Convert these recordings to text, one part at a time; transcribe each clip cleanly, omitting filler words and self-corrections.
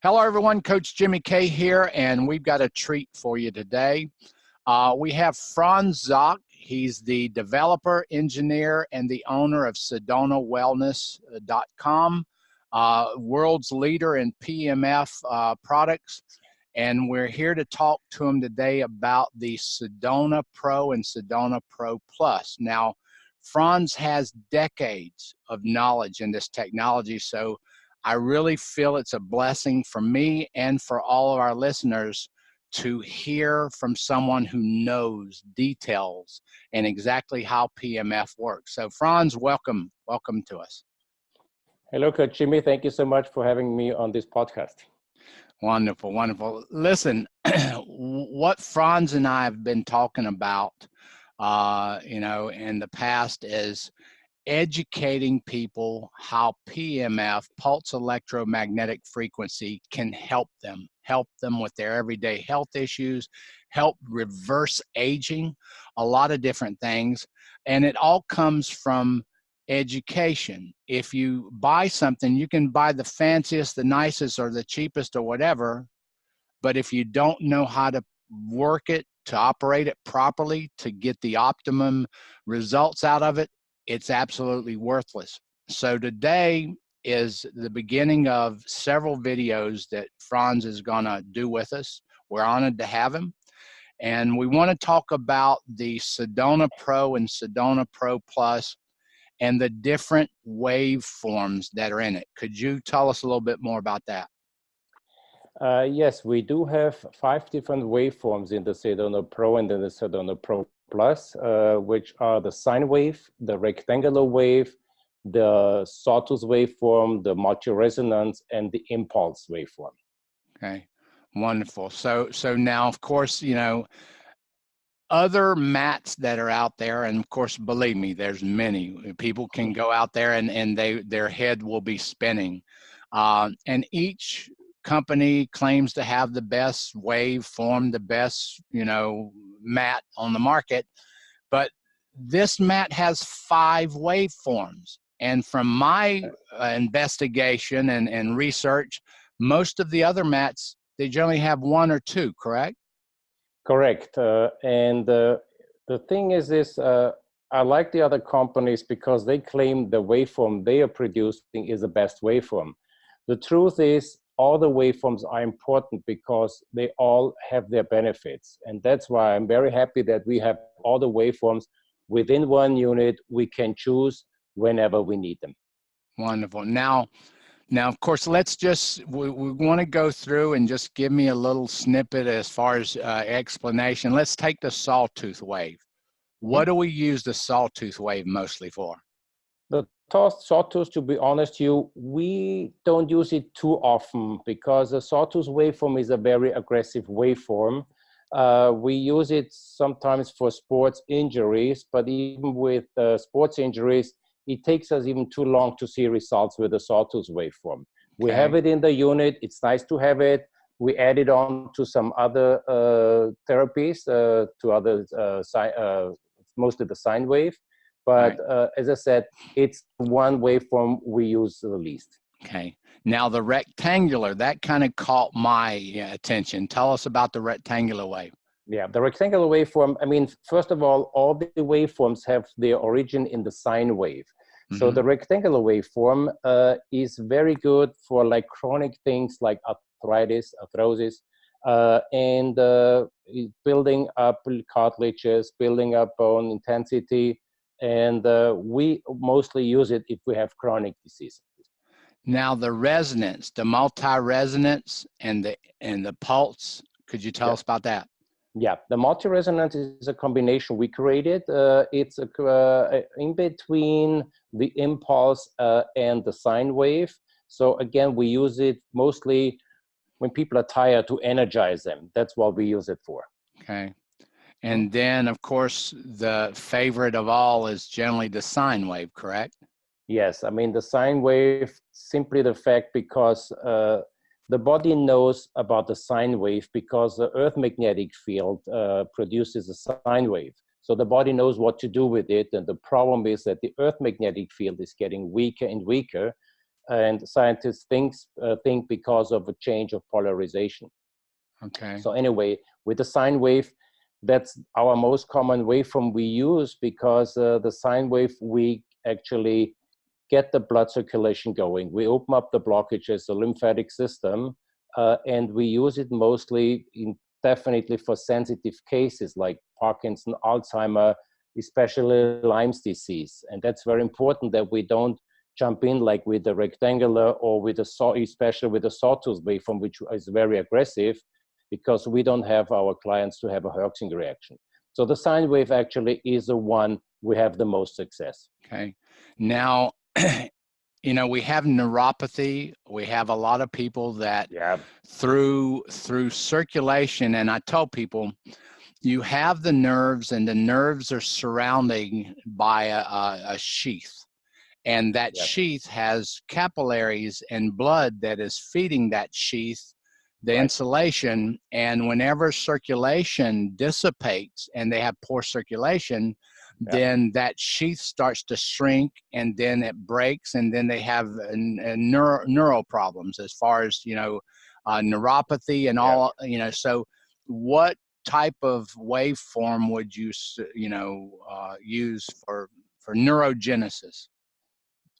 Hello, everyone. Coach Jimmy K here, and we've got a treat for you today. We have Franz Zock. He's the developer, engineer, and the owner of SedonaWellness.com, world's leader in PEMF products. And we're here to talk to him today about the Sedona Pro and Sedona Pro Plus. Now, Franz has decades of knowledge in this technology, so I really feel it's a blessing for me and for all of our listeners to hear from someone who knows details and exactly how PMF works. So Franz, welcome to us. Hello, Coach Jimmy. Thank you so much for having me on this podcast. Wonderful, wonderful. Listen, what Franz and I have been talking about, in the past is educating people how PEMF, pulse electromagnetic frequency, can help them with their everyday health issues, help reverse aging, a lot of different things. And it all comes from education. If you buy something, you can buy the fanciest, the nicest, or the cheapest, or whatever. But if you don't know how to work it, to operate it properly, to get the optimum results out of it, it's absolutely worthless. So today is the beginning of several videos that Franz is gonna do with us. We're honored to have him. And we wanna talk about the Sedona Pro and Sedona Pro Plus and the different waveforms that are in it. Could you tell us a little bit more about that? Yes, we do have 5 different waveforms in the Sedona Pro and in the Sedona Pro Plus, which are the sine wave, the rectangular wave, the sawtooth waveform, the multi-resonance, and the impulse waveform. Okay, wonderful. So now, of course, other mats that are out there, and of course, believe me, there's many. People can go out there and their head will be spinning. And each company claims to have the best waveform, the best, mat on the market. But this mat has 5 waveforms. And from my investigation and research, most of the other mats, they generally have 1 or 2, correct? Correct. And the thing is this, I like the other companies because they claim the waveform they are producing is the best waveform. The truth is, all the waveforms are important because they all have their benefits. And that's why I'm very happy that we have all the waveforms within one unit. We can choose whenever we need them. Wonderful. Now, of course, let's just, we want to go through and just give me a little snippet as far as explanation. Let's take the sawtooth wave. What do we use the sawtooth wave mostly for? The sawtooth, to be honest, we don't use it too often because the sawtooth waveform is a very aggressive waveform. We use it sometimes for sports injuries, but even with sports injuries, it takes us even too long to see results with the sawtooth waveform. We have it in the unit. It's nice to have it. We add it on to some other therapies, to other, mostly the sine wave. But as I said, it's one waveform we use the least. Okay. Now the rectangular, that kind of caught my attention. Tell us about the rectangular wave. Yeah, the rectangular waveform, I mean, first of all the waveforms have their origin in the sine wave. So the rectangular waveform is very good for like chronic things like arthritis, arthrosis, and building up cartilages, building up bone intensity. And we mostly use it if we have chronic disease. Now the resonance, the multi-resonance and the pulse, could you tell us about that? Yeah, the multi-resonance is a combination we created. It's in between the impulse and the sine wave. So again, we use it mostly when people are tired to energize them. That's what we use it for. Okay. And then, of course, the favorite of all is generally the sine wave, correct? Yes, I mean, the sine wave, simply the fact because the body knows about the sine wave because the Earth magnetic field produces a sine wave. So the body knows what to do with it. And the problem is that the Earth magnetic field is getting weaker and weaker. and scientists think because of a change of polarization. Okay. So anyway, with the sine wave, that's our most common waveform we use, because the sine wave, we actually get the blood circulation going. We open up the blockages, the lymphatic system, and we use it mostly definitely for sensitive cases like Parkinson, Alzheimer, especially Lyme's disease. And that's very important that we don't jump in like with the rectangular or with especially with the sawtooth waveform, which is very aggressive, because we don't have our clients to have a Herxing reaction. So the sine wave actually is the one we have the most success. Okay. Now, you know, we have neuropathy. We have a lot of people that through circulation, and I tell people, you have the nerves, and the nerves are surrounding by a sheath. And that sheath has capillaries and blood that is feeding that sheath, the insulation. And whenever circulation dissipates and they have poor circulation, then that sheath starts to shrink, and then it breaks, and then they have neural problems as far as, you know, neuropathy and all, you know. So what type of waveform would you, you know, use for neurogenesis?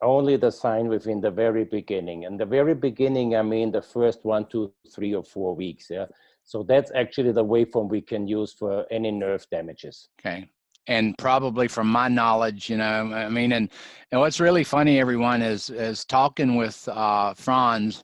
Only the sine wave in the very beginning. And the very beginning, I mean the first 1, 2, 3, or 4 weeks. Yeah. So that's actually the waveform we can use for any nerve damages. Okay. And probably from my knowledge, you know, I mean, and what's really funny, everyone, is talking with Franz.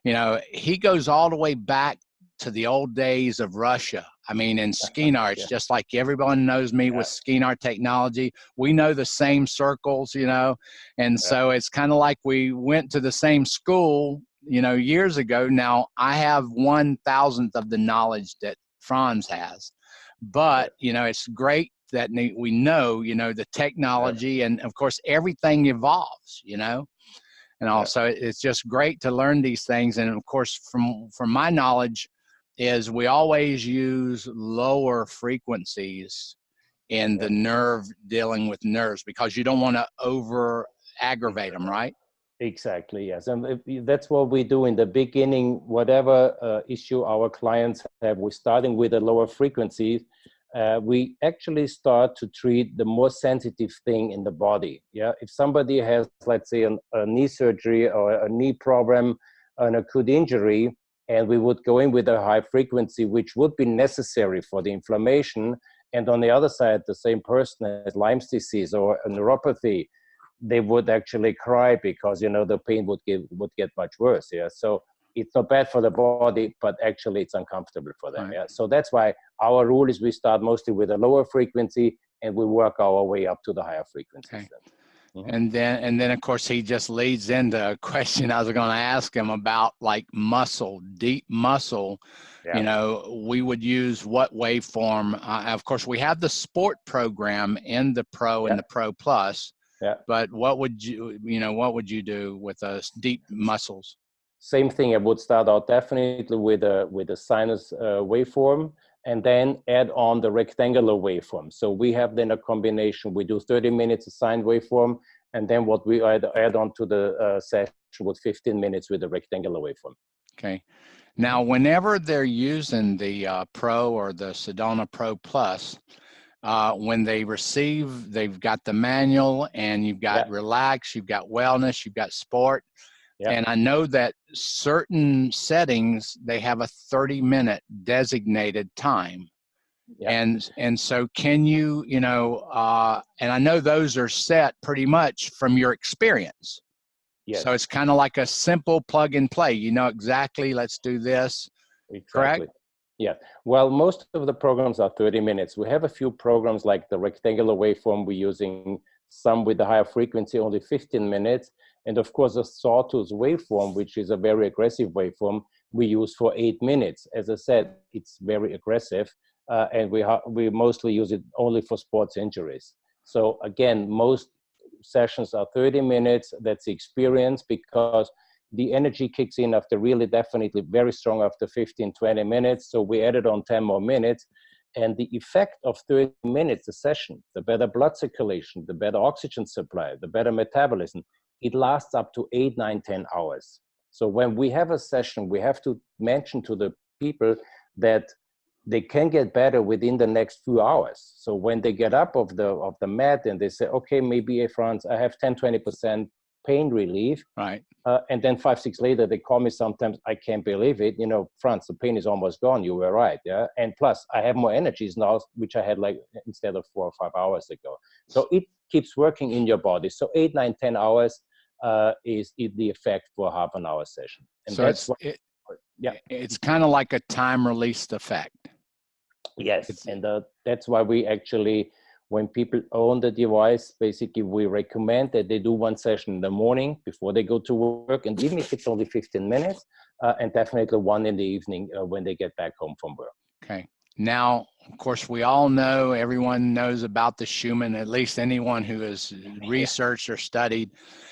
You know, he goes all the way back to the old days of Russia. I mean, in Skinar, it's just like everyone knows me with Skinar technology. We know the same circles, you know, and so it's kind of like we went to the same school, you know, years ago. Now I have 1,000th of the knowledge that Franz has, but you know, it's great that we know, you know, the technology, and of course everything evolves, you know. And also, it's just great to learn these things. And of course, from my knowledge, is we always use lower frequencies in the nerve, dealing with nerves, because you don't want to over aggravate them, right? Exactly, yes. And that's what we do in the beginning. Whatever issue our clients have, we're starting with a lower frequency. We actually start to treat the more sensitive thing in the body. Yeah, if somebody has, let's say, a knee surgery or a knee problem, an acute injury, and we would go in with a high frequency, which would be necessary for the inflammation. And on the other side, the same person has Lyme's disease or a neuropathy, they would actually cry, because, you know, the pain would get much worse. Yeah, so it's not bad for the body, but actually it's uncomfortable for them. Yeah, so that's why our rule is we start mostly with a lower frequency, and we work our way up to the higher frequencies. And then of course he just leads into a question I was going to ask him about, like muscle, deep muscle. You know, we would use what waveform? Of course, we have the sport program in the Pro and the Pro Plus. But what would you do with deep muscles? Same thing. I would start out definitely with a sinus waveform, and then add on the rectangular waveform. So we have then a combination. We do 30 minutes of sine waveform, and then what we add on to the session with 15 minutes with the rectangular waveform. Okay. Now, whenever they're using the Pro or the Sedona Pro Plus, when they receive, they've got the manual, and you've got relax, you've got wellness, you've got sport. And I know that certain settings, they have a 30-minute designated time. And so can you, you know, and I know those are set pretty much from your experience. So it's kind of like a simple plug and play. You know exactly, let's do this. Correct? Yeah. Well, most of the programs are 30 minutes. We have a few programs like the rectangular waveform. We're using some with the higher frequency, only 15 minutes. And of course, the sawtooth waveform, which is a very aggressive waveform, we use for 8 minutes. As I said, it's very aggressive, and we mostly use it only for sports injuries. So again, most sessions are 30 minutes. That's the experience, because the energy kicks in after really definitely very strong after 15, 20 minutes. So we added on 10 more minutes. And the effect of 30 minutes a session, the better blood circulation, the better oxygen supply, the better metabolism, it lasts up to 8, 9, 10 hours. So when we have a session, we have to mention to the people that they can get better within the next few hours. So when they get up of the mat and they say, okay, maybe Franz, I have 10, 20% pain relief. Right. And then 5, 6 later, they call me sometimes, I can't believe it. You know, Franz, the pain is almost gone. You were right. Yeah. And plus I have more energies now, which I had like instead of 4 or 5 hours ago. So it keeps working in your body. So 8, 9, 10 hours is the effect for a half an hour session. And So that's it's kind of like a time released effect. Yes, and that's why we actually, when people own the device, basically we recommend that they do one session in the morning before they go to work, and even if it's only 15 minutes, and definitely one in the evening when they get back home from work. Okay. Now, of course, we all know, everyone knows about the Schumann, at least anyone who has researched or studied.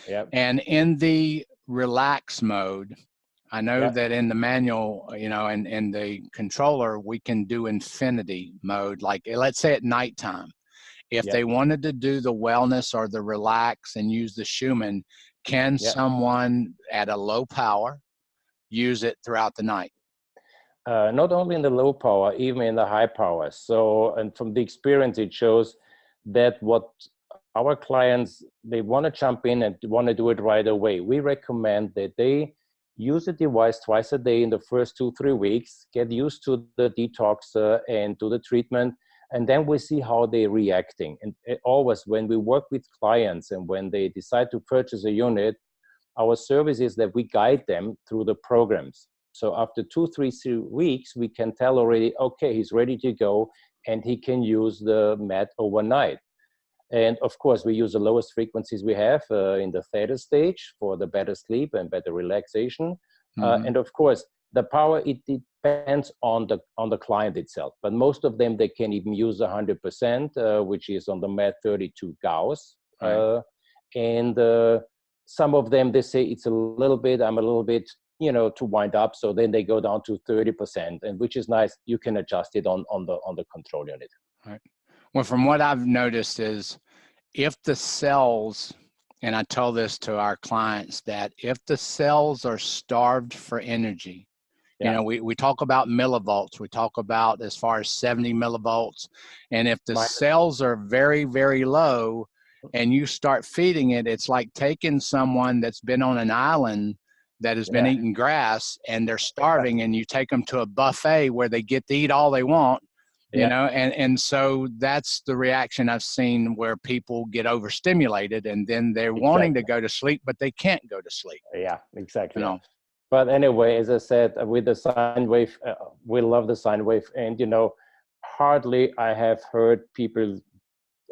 Yeah. And in the relax mode, I know that in the manual, you know, and in the controller, we can do infinity mode, like let's say at nighttime. If they wanted to do the wellness or the relax and use the Schumann, can someone at a low power use it throughout the night? Not only in the low power, even in the high power. So, and from the experience, it shows that what our clients, they want to jump in and want to do it right away. We recommend that they use the device twice a day in the first 2, 3 weeks, get used to the detox and to the treatment, and then we see how they're reacting. And always when we work with clients and when they decide to purchase a unit, our service is that we guide them through the programs. So after 2, 3 weeks, we can tell already, okay, he's ready to go and he can use the mat overnight. And of course, we use the lowest frequencies we have in the theta stage for the better sleep and better relaxation. And of course, the power, it depends on the client itself. But most of them, they can even use 100%, which is on the mat 32 Gauss. Right. And some of them, they say it's a little bit, I'm a little bit, you know, to wind up. So then they go down to 30%, and which is nice. You can adjust it on the control unit. Right. Well, from what I've noticed is if the cells, and I tell this to our clients, that if the cells are starved for energy, you know, we talk about millivolts, we talk about as far as 70 millivolts. And if the cells are very, very low and you start feeding it, it's like taking someone that's been on an island that has been eating grass and they're starving, and you take them to a buffet where they get to eat all they want. You know, and so that's the reaction I've seen where people get overstimulated and then they're wanting to go to sleep, but they can't go to sleep. Yeah, exactly. You know? But anyway, as I said, with the sine wave, we love the sine wave. And, you know, hardly I have heard people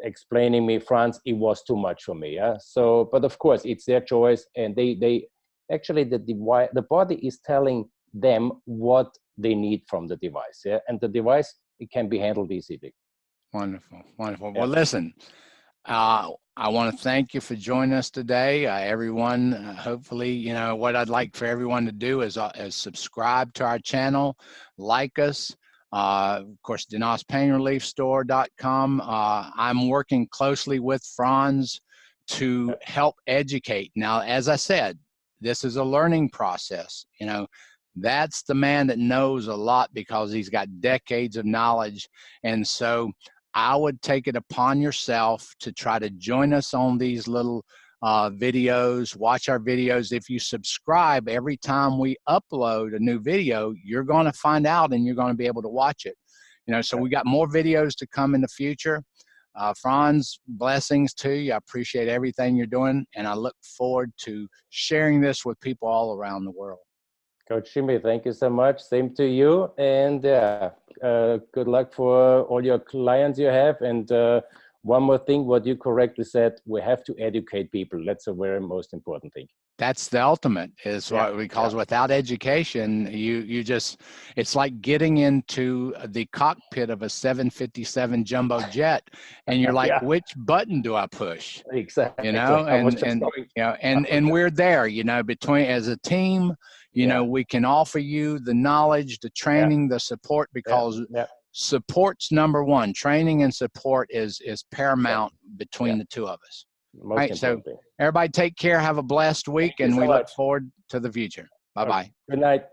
explaining me, Franz, it was too much for me. Yeah. So, but of course, it's their choice. And they actually, the body is telling them what they need from the device. Yeah. And the device, it can be handled easily. Wonderful, wonderful. Well, listen, I want to thank you for joining us today. Everyone, hopefully, you know, what I'd like for everyone to do is subscribe to our channel, like us. Of course, DenosPainReliefStore.com. I'm working closely with Franz to help educate. Now, as I said, this is a learning process. You know, that's the man that knows a lot because he's got decades of knowledge. And so I would take it upon yourself to try to join us on these little videos, watch our videos. If you subscribe, every time we upload a new video, you're going to find out and you're going to be able to watch it. You know, so we got more videos to come in the future. Franz, blessings to you. I appreciate everything you're doing, and I look forward to sharing this with people all around the world. Coach Jimmy, thank you so much. Same to you. And good luck for all your clients you have. And one more thing, what you correctly said, we have to educate people. That's a very most important thing. That's the ultimate, is what, because without education, you just, it's like getting into the cockpit of a 757 jumbo jet, and you're like, which button do I push? Exactly. You know, and you know, and we're there, you know, between as a team, you know, we can offer you the knowledge, the training, the support, because support's number one. Training and support is paramount between the two of us. All most right, so importantly. everybody take care, have a blessed week, Thank you and so we look much. forward to the future. Bye-bye. Good night.